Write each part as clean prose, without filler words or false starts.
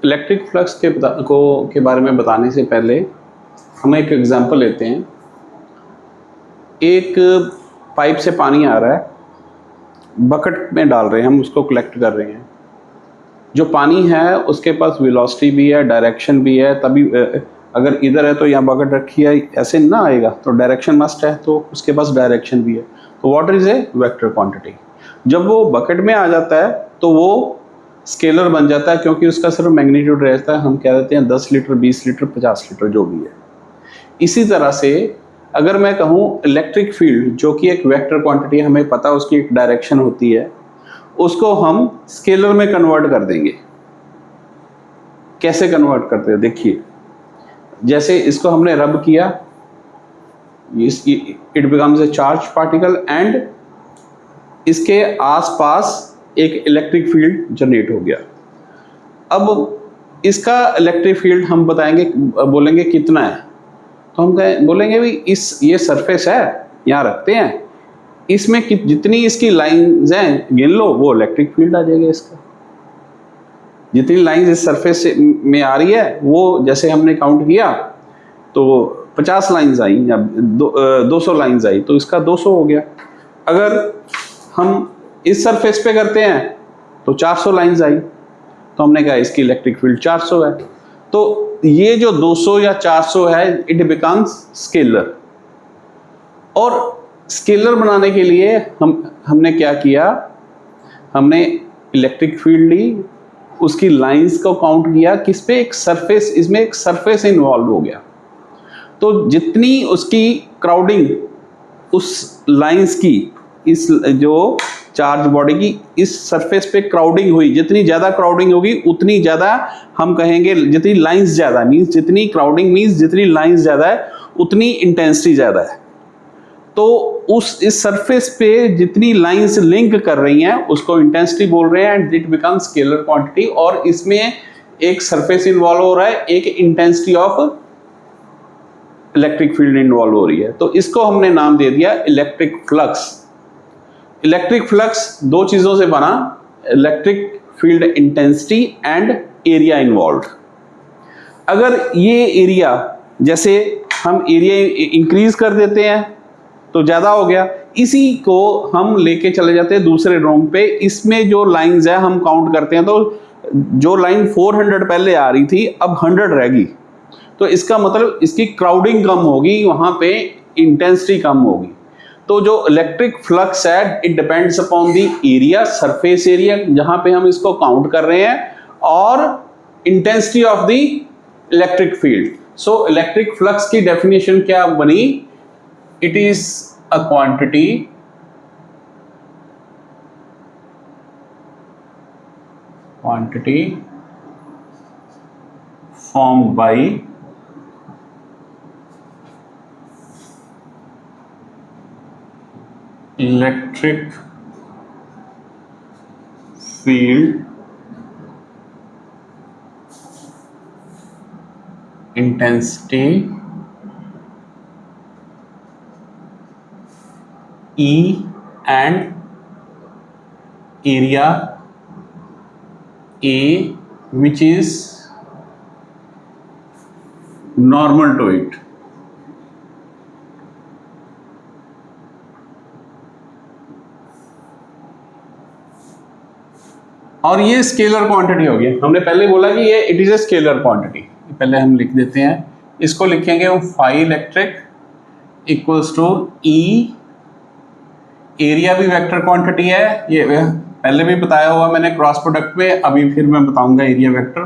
Electric flux के बारे में बताने से पहले हम एक एग्जांपल लेते हैं। एक पाइप से पानी आ रहा है, बकेट में डाल रहे हैं, हम उसको कलेक्ट कर रहे हैं। जो पानी है उसके पास वेलोसिटी भी है, डायरेक्शन भी है, तभी अगर इधर है तो यहाँ बकेट रखी है, ऐसे ना आएगा, तो डायरेक्शन मस्ट है, तो उसके पास डायरेक्शन भी है। तो water is a vector quantity. जब वो बकेट में आ जाता है तो वो स्केलर बन जाता है, क्योंकि उसका सिर्फ मैग्नीट्यूड रहता है, हम कह देते हैं 10 लीटर, 20 लीटर, 50 लीटर, जो भी है। इसी तरह से अगर मैं कहूँ इलेक्ट्रिक फील्ड, जो कि एक वेक्टर क्वांटिटी, हमें पता है उसकी एक डायरेक्शन होती है, उसको हम स्केलर में कन्वर्ट कर देंगे। कैसे कन्वर्ट करते हैं देखिए, जैसे इसको हमने रब किया, it becomes A charge particle and इसके आसपास एक इलेक्ट्रिक फील्ड जनरेट हो गया। अब इसका इलेक्ट्रिक फील्ड हम बताएंगे, बोलेंगे कितना है, तो हम बोलेंगे भी ये सरफेस है, यहाँ रखते हैं, इसमें जितनी इसकी लाइंस हैं गिन लो, वो इलेक्ट्रिक फील्ड आ जाएगा इसका। जितनी लाइंस इस सरफेस में आ रही है, वो जैसे हमने काउंट किया तो 50 लाइंस आई या 200 लाइंस आई, तो इसका 200 हो गया। अगर हम इस सरफेस पे करते हैं तो 400 लाइंस आई, तो हमने कहा इसकी इलेक्ट्रिक फील्ड 400 है। तो ये जो 200 या 400 है, इट बिकम्स स्केलर। और स्केलर बनाने के लिए हमने क्या किया, हमने इलेक्ट्रिक फील्ड ली, उसकी लाइंस को काउंट किया, किस पे, एक सरफेस, इसमें एक सरफेस इन्वॉल्व हो गया। तो जितनी उसकी क्राउडिंग उस लाइंस की, इस जो चार्ज बॉडी की इस सरफेस पे क्राउडिंग हुई, जितनी ज़्यादा क्राउडिंग होगी उतनी ज़्यादा हम कहेंगे, जितनी लाइंस ज़्यादा मीन्स, जितनी क्राउडिंग मीन्स जितनी लाइंस ज़्यादा है उतनी इंटेंसिटी ज़्यादा है। तो इस सरफेस पे जितनी लाइंस लिंक कर रही हैं उसको इंटेंसिटी बोल रहे हैं, and it becomes scalar quantity. और इसमें एक सरफेस इन्वॉल्व हो रहा है, एक intensity of electric field involve हो रही है, तो इसको हमने नाम दे दिया इलेक्ट्रिक फ्लक्स। इलेक्ट्रिक फ्लक्स दो चीजों से बना, electric field intensity and area involve. अगर ये एरिया, जैसे हम एरिया इंक्रीज कर देते हैं तो ज्यादा हो गया, इसी को हम लेके चले जाते हैं दूसरे रूम पे, इसमें जो लाइंस है हम काउंट करते हैं, तो जो लाइन 400 पहले आ रही थी अब 100 रहेगी, तो इसका मतलब इसकी क्राउडिंग कम होगी, वहां पे इंटेंसिटी कम होगी। तो जो इलेक्ट्रिक फ्लक्स है, it depends upon the area, surface area जहां पे हम इसको काउंट कर रहे हैं, और intensity of the electric field. So electric flux की डेफिनेशन क्या बनी, it is a quantity formed by electric field intensity E and area A, which is normal to it। और ये स्केलर क्वांटिटी होगी। हमने पहले बोला कि ये it is a scalar quantity, पहले हम लिख देते हैं, इसको लिखेंगे हम phi electric equals to E, area भी वेक्टर क्वांटिटी है, ये पहले भी बताया हुआ मैंने क्रॉस प्रोडक्ट में, अभी फिर मैं बताऊंगा एरिया वेक्टर।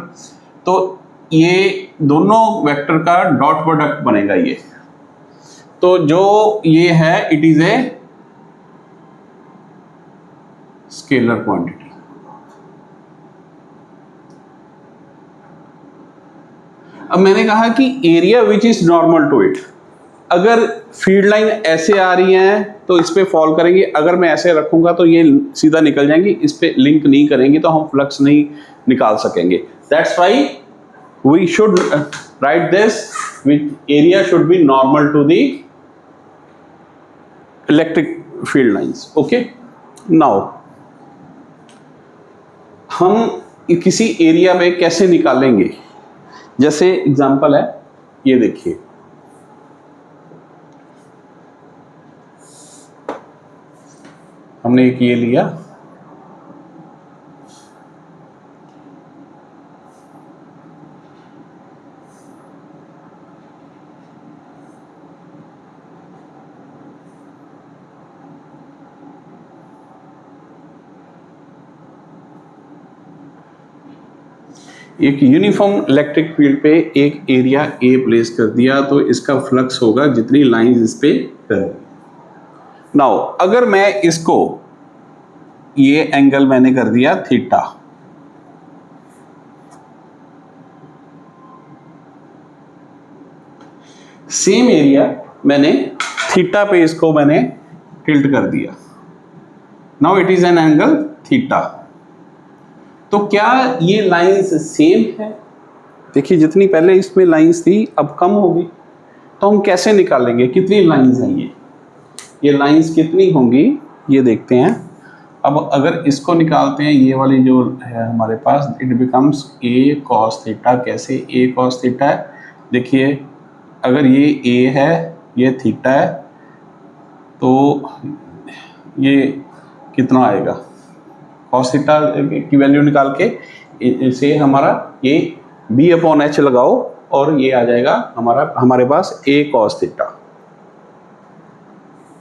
तो ये दोनों वेक्टर का डॉट प्रोडक्ट बनेगा ये, तो जो ये है it is a scalar quantity. अब मैंने कहा कि area which is normal to it, अगर फील्ड लाइन ऐसे आ रही है तो इस पे फॉल करेंगी, अगर मैं ऐसे रखूंगा तो ये सीधा निकल जाएंगी, इस पे लिंक नहीं करेंगे तो हम फ्लक्स नहीं निकाल सकेंगे। That's why we should write this, which area should be normal to the electric field lines. Okay, now हम किसी एरिया में कैसे निकालेंगे, जैसे एग्जांपल है ये देखिए, हमने एक ये लिया, एक यूनिफॉर्म इलेक्ट्रिक फील्ड पे एक एरिया ए प्लेस कर दिया, तो इसका फ्लक्स होगा जितनी लाइंस इस पे कर। नाउ अगर मैं इसको, ये एंगल मैंने कर दिया थीटा, सेम एरिया मैंने थीटा पे इसको मैंने टिल्ट कर दिया, now it is an angle theta. तो क्या ये लाइंस सेम है? देखिए जितनी पहले इसमें लाइंस थी अब कम होगी, तो हम कैसे निकालेंगे कितनी लाइंस हैं ये लाइंस कितनी होंगी ये देखते हैं। अब अगर इसको निकालते हैं, ये वाली जो है हमारे पास, it becomes a cos theta. कैसे ए कॉस थीटा है? देखिए अगर ये ए है, ये थीटा है, तो ये कितना आएगा, कॉस थीटा की वैल्यू निकाल के इसे हमारा ये बी अपॉन एच लगाओ और ये आ जाएगा हमारे पास ए कॉस थीटा।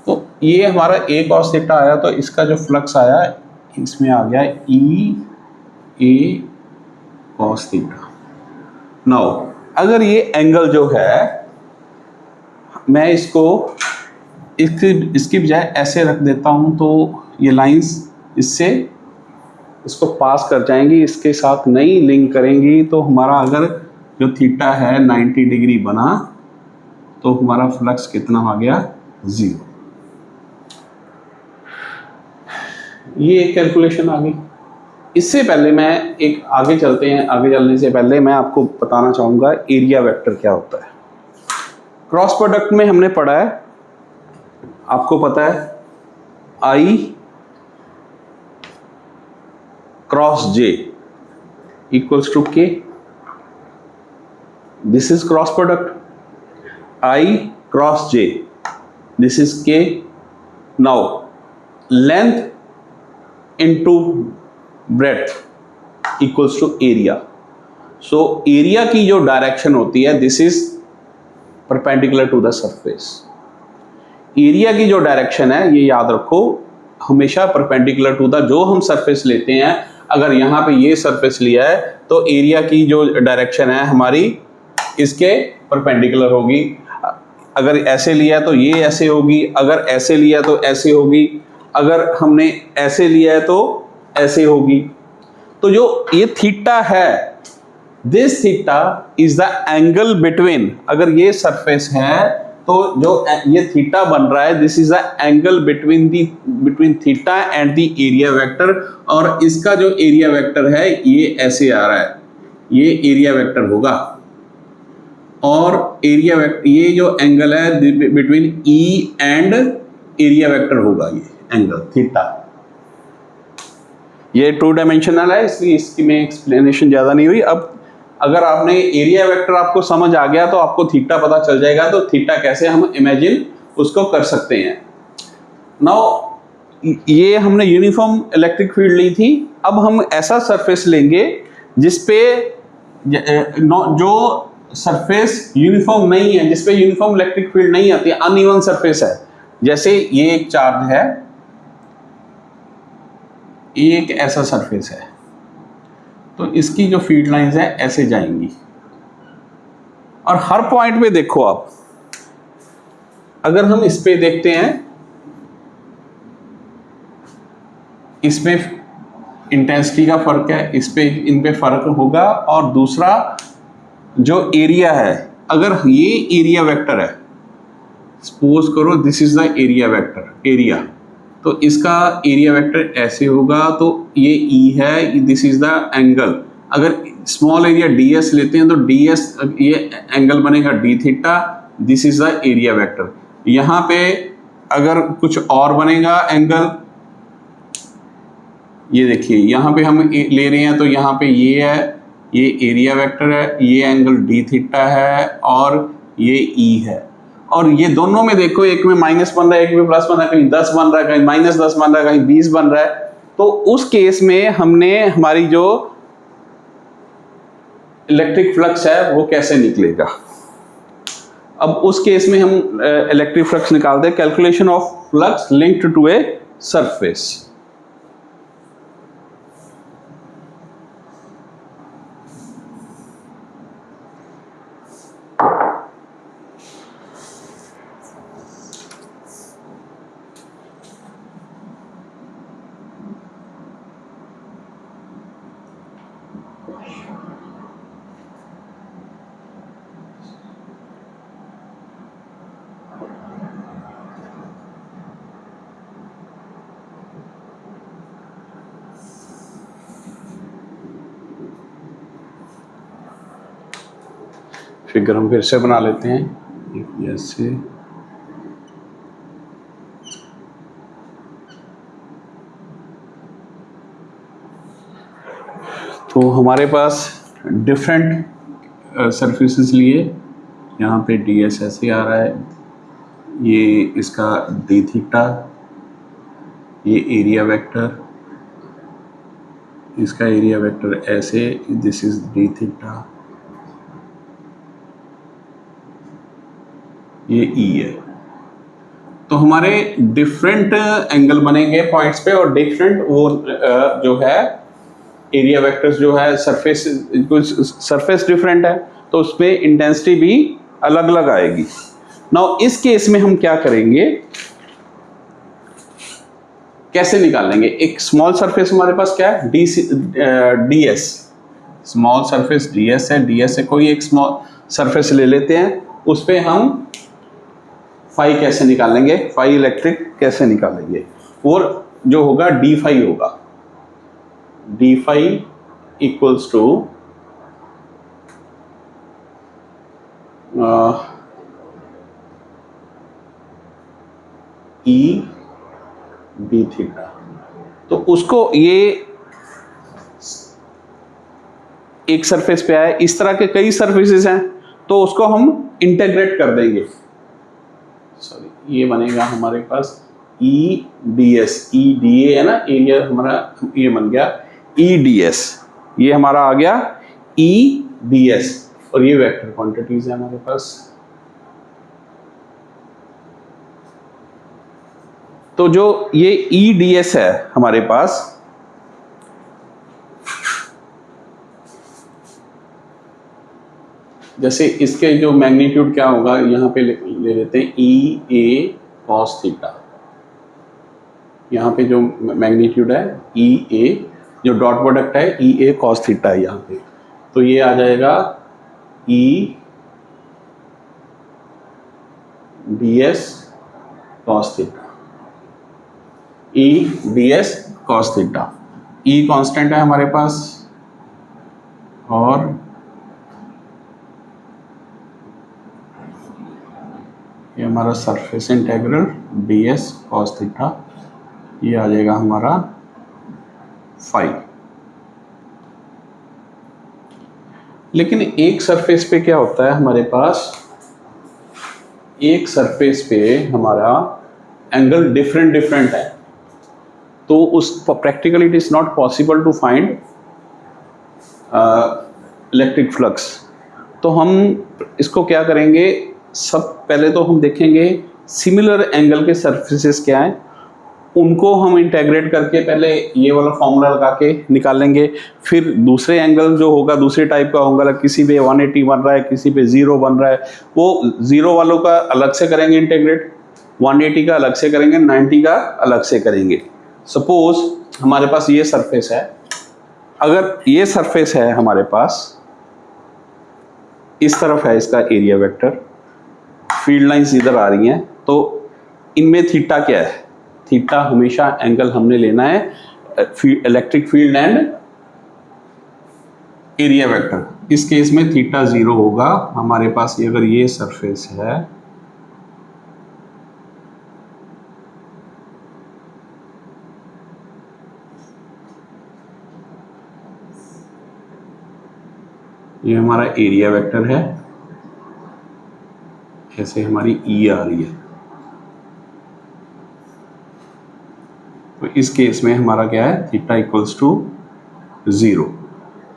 तो ये हमारा ए कॉस थीटा आया, तो इसका जो फ्लक्स आया इसमें आ गया ई ए कॉस थीटा। नाउ अगर ये एंगल जो है, मैं इसकी बजाय ऐसे रख देता हूं, तो ये लाइंस इसको पास कर जाएंगी, इसके साथ नहीं लिंक करेंगी, तो हमारा अगर जो थीटा है 90 डिग्री बना, तो हमारा फ्लक्स कितना आ गया, 0। ये एक कैलकुलेशन आ गई। इससे पहले मैं एक आगे चलते हैं, आगे चलने से पहले मैं आपको बताना चाहूँगा एरिया वेक्टर क्या होता है। क्रॉस प्रोडक्ट में हमने पढ़ा है, आपको पता है I cross J equals to K। This is cross product I cross J, this is K। Now length into breadth equals to area. So area की जो डायरेक्शन होती है, this is perpendicular to the surface. Area की जो direction है, ये याद रखो, हमेशा परपेंडिकुलर टू द, जो हम सरफेस लेते हैं, अगर यहाँ पे ये सरफेस लिया है तो एरिया की जो डायरेक्शन है हमारी इसके परपेंडिकुलर होगी। अगर ऐसे लिया तो ये ऐसे होगी, अगर ऐसे लिया तो ऐसे होगी, अगर हमने ऐसे लिया है तो ऐसे होगी। तो जो ये थीटा है, this theta is the angle between, अगर ये सरफेस है तो जो ये थीटा बन रहा है, this is the angle between theta and the area vector. और इसका जो एरिया वेक्टर है ये ऐसे आ रहा है, ये एरिया वेक्टर होगा, और एरिया वेक्टर, ये जो एंगल है between E and area vector होगा, ये एंगल थीटा। ये 2 डायमेंशनल है, इसलिए इसकी में एक्सप्लेनेशन ज्यादा नहीं हुई। अब अगर आपने एरिया वेक्टर आपको समझ आ गया, तो आपको थीटा पता चल जाएगा, तो थीटा कैसे हम इमेजिन उसको कर सकते हैं। नाउ ये हमने यूनिफॉर्म इलेक्ट्रिक फील्ड ली थी, अब हम ऐसा सरफेस लेंगे जिसपे जो सरफेस यूनिफॉर्म नहीं है, जिसपे यूनिफॉर्म इलेक्ट्रिक फील्ड नहीं आती, अनइवन सरफेस है। जैसे ये एक चार्ज है, ये एक ऐसा सरफेस है, तो इसकी जो फील्ड लाइंस है ऐसे जाएंगी, और हर पॉइंट पे देखो आप, अगर हम इस पे देखते हैं, इसमें इंटेंसिटी का फर्क है, इस पे इन पे फर्क होगा। और दूसरा जो एरिया है, अगर ये एरिया वेक्टर है, सपोज करो this is the area vector, area, तो इसका एरिया वेक्टर ऐसे होगा, तो ये ई है, दिस इज द एंगल। अगर स्मॉल एरिया ds लेते हैं तो ds, ये एंगल बनेगा d theta, this is the area vector. यहाँ पे अगर कुछ और बनेगा एंगल, ये देखिए यहाँ पे हम ले रहे हैं तो यहाँ पे ये है, ये एरिया वेक्टर है, ये एंगल डी थीटा है और ये ई है। और ये दोनों में देखो, एक में माइनस बन रहा है, एक में प्लस बन रहा है, कहीं 10 बन रहा है, कहीं -10 बन रहा है, कहीं 20 बन रहा है। तो उस केस में हमने हमारी जो इलेक्ट्रिक फ्लक्स है वो कैसे निकलेगा। अब उस केस में हम इलेक्ट्रिक फ्लक्स निकालते हैं, calculation of flux linked to a surface. Figure हम फिर से बना लेते हैं ऐसे। तो हमारे पास डिफरेंट सरफेसेस लिए, यहाँ पे डी एस ऐसे आ रहा है, ये इसका डी थीटा, ये एरिया वेक्टर, इसका एरिया वेक्टर ऐसे, दिस इज डी थीटा, ये ई है। तो हमारे डिफरेंट एंगल बनेंगे पॉइंट्स पे और डिफरेंट वो जो है एरिया वेक्टर्स जो है सरफेस डिफरेंट है तो उसमें इंटेंसिटी भी अलग अलग आएगी। नाउ इस केस में हम क्या करेंगे, कैसे निकालेंगे। एक स्मॉल सरफेस हमारे पास क्या है, D S, small surface D S है। डी एस से कोई एक स्मॉल सरफेस ले लेते हैं, उस पर हम फाई कैसे निकालेंगे, फाई इलेक्ट्रिक कैसे निकालेंगे, और जो होगा डी फाई होगा, D phi equals to E D theta. तो उसको ये एक सरफेस पे आया, इस तरह के कई सरफेसेस हैं तो उसको हम इंटीग्रेट कर देंगे। सॉरी, ये बनेगा हमारे पास E D S, E D A है ना, एरिया हमारा ये बन गया ई डी एस, ये हमारा आ गया ई डी एस, और ये वेक्टर क्वांटिटीज है हमारे पास। तो जो ये ई डी एस है हमारे पास, जैसे इसके जो मैग्नीट्यूड क्या होगा, यहाँ पे ले लेते हैं ई ए कॉस थीटा। यहाँ पे जो मैग्नीट्यूड है ई ए, जो डॉट प्रोडक्ट है ई ए कॉस थीटा है यहाँ पे, तो ये आ जाएगा E D S cos theta, E D S cos theta. E constant है हमारे पास और ये हमारा surface integral D S cos theta, ये आ जाएगा हमारा फाई। लेकिन एक सरफेस पे क्या होता है हमारे पास, एक सरफेस पे हमारा एंगल डिफरेंट है, तो उस practically it is not possible to find electric flux. तो हम इसको क्या करेंगे, सब पहले तो हम देखेंगे सिमिलर एंगल के सरफेसेस क्या हैं, उनको हम इंटेग्रेट करके पहले ये वाला फॉर्मूला लगा के निकालेंगे। फिर दूसरे एंगल जो होगा दूसरे टाइप का होगा, किसी पे 180 बन रहा है, किसी पे 0 बन रहा है, वो 0 वालों का अलग से करेंगे इंटेग्रेट, 180 का अलग से करेंगे, 90 का अलग से करेंगे। सपोज हमारे पास ये सरफेस है, अगर ये सरफेस है हमारे पास, इस तरफ है इसका एरिया वेक्टर, फील्ड लाइंस इधर आ रही हैं, तो इनमें थीटा क्या है, थीटा हमेशा एंगल हमने लेना है electric field and area vector. इस केस में थीटा 0 होगा हमारे पास। ये अगर ये सरफेस है, ये हमारा एरिया वेक्टर है, ऐसे हमारी ई आ रही है। तो इस केस में हमारा क्या है, theta equals to 0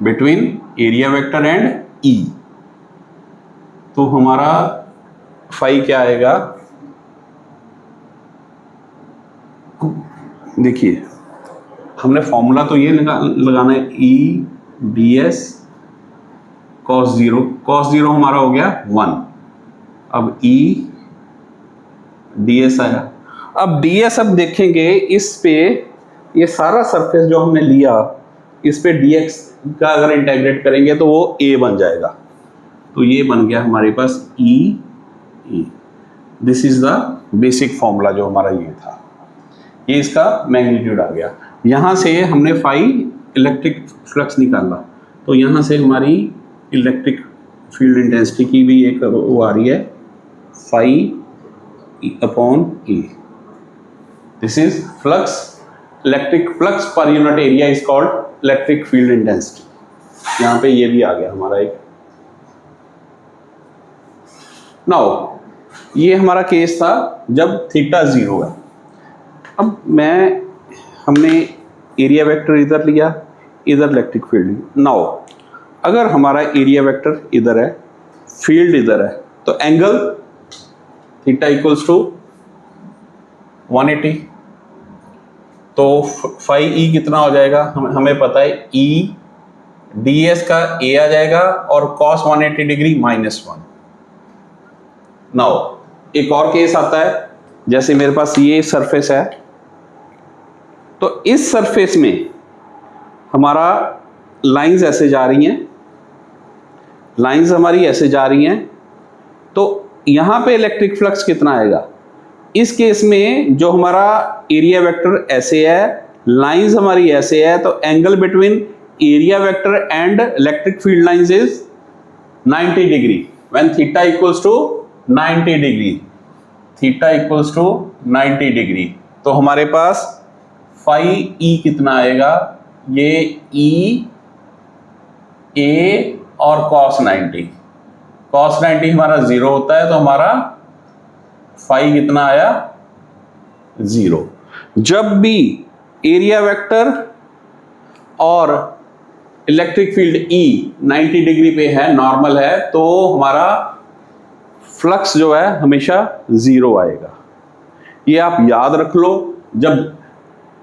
between area vector and E. तो हमारा फाई क्या आएगा, देखिए हमने फॉर्मूला तो ये लगाना है, ई डी एस कॉस 0, कॉस 0 हमारा हो गया 1। अब ई डी एस आया। अब डी एस अब देखेंगे इस पे, ये सारा सरफेस जो हमने लिया इस पे डी एक्स का अगर इंटेग्रेट करेंगे तो वो ए बन जाएगा। तो ये बन गया हमारे पास E E. This is the basic formula जो हमारा ये था, ये इसका मैग्नीट्यूड आ गया। यहाँ से हमने फाई इलेक्ट्रिक फ्लक्स निकाला, तो यहाँ से हमारी इलेक्ट्रिक फील्ड इंटेंसिटी की भी एक वो आ रही है, phi upon A. This is flux, electric flux per unit area is called electric field intensity. यहाँ पे ये भी आ गया हमारा एक। नाउ ये हमारा केस था जब थीटा 0 है। अब हमने एरिया वेक्टर इधर लिया, इधर इलेक्ट्रिक फील्ड। नाउ अगर हमारा एरिया वेक्टर इधर है, फील्ड इधर है, तो एंगल थीटा इक्वल्स टू 180। तो फाई ई कितना हो जाएगा, हमें पता है ई डी एस का ए आ जाएगा और कॉस 180 डिग्री -1। नाउ एक और केस आता है, जैसे मेरे पास ये सरफेस है, तो इस सरफेस में हमारा लाइंस ऐसे जा रही हैं, लाइंस हमारी ऐसे जा रही हैं, तो यहाँ पे इलेक्ट्रिक फ्लक्स कितना आएगा। इस केस में जो हमारा एरिया वेक्टर ऐसे है, लाइंस हमारी ऐसे है, तो angle between area vector and electric field lines is 90 degree when theta equals to 90 degree. Theta equals to 90 degree. तो हमारे पास फाई ई कितना आएगा, ये ई ए और कॉस 90, कॉस 90 हमारा 0 होता है, तो हमारा फाई कितना आया 0। जब भी एरिया वेक्टर और इलेक्ट्रिक फील्ड ई 90 डिग्री पे है, नॉर्मल है, तो हमारा फ्लक्स जो है हमेशा 0 आएगा। ये आप याद रख लो। जब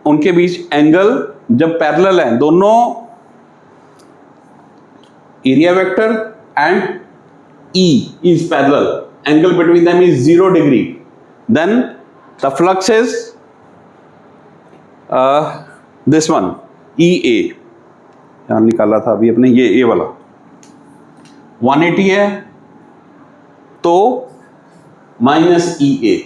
उनके बीच एंगल जब पैरेलल है, दोनों area vector and E is parallel, angle between them is 0 degree, then the flux is this one EA। यहाँ निकाला था अभी अपने, ये A वाला 180 है, तो -EA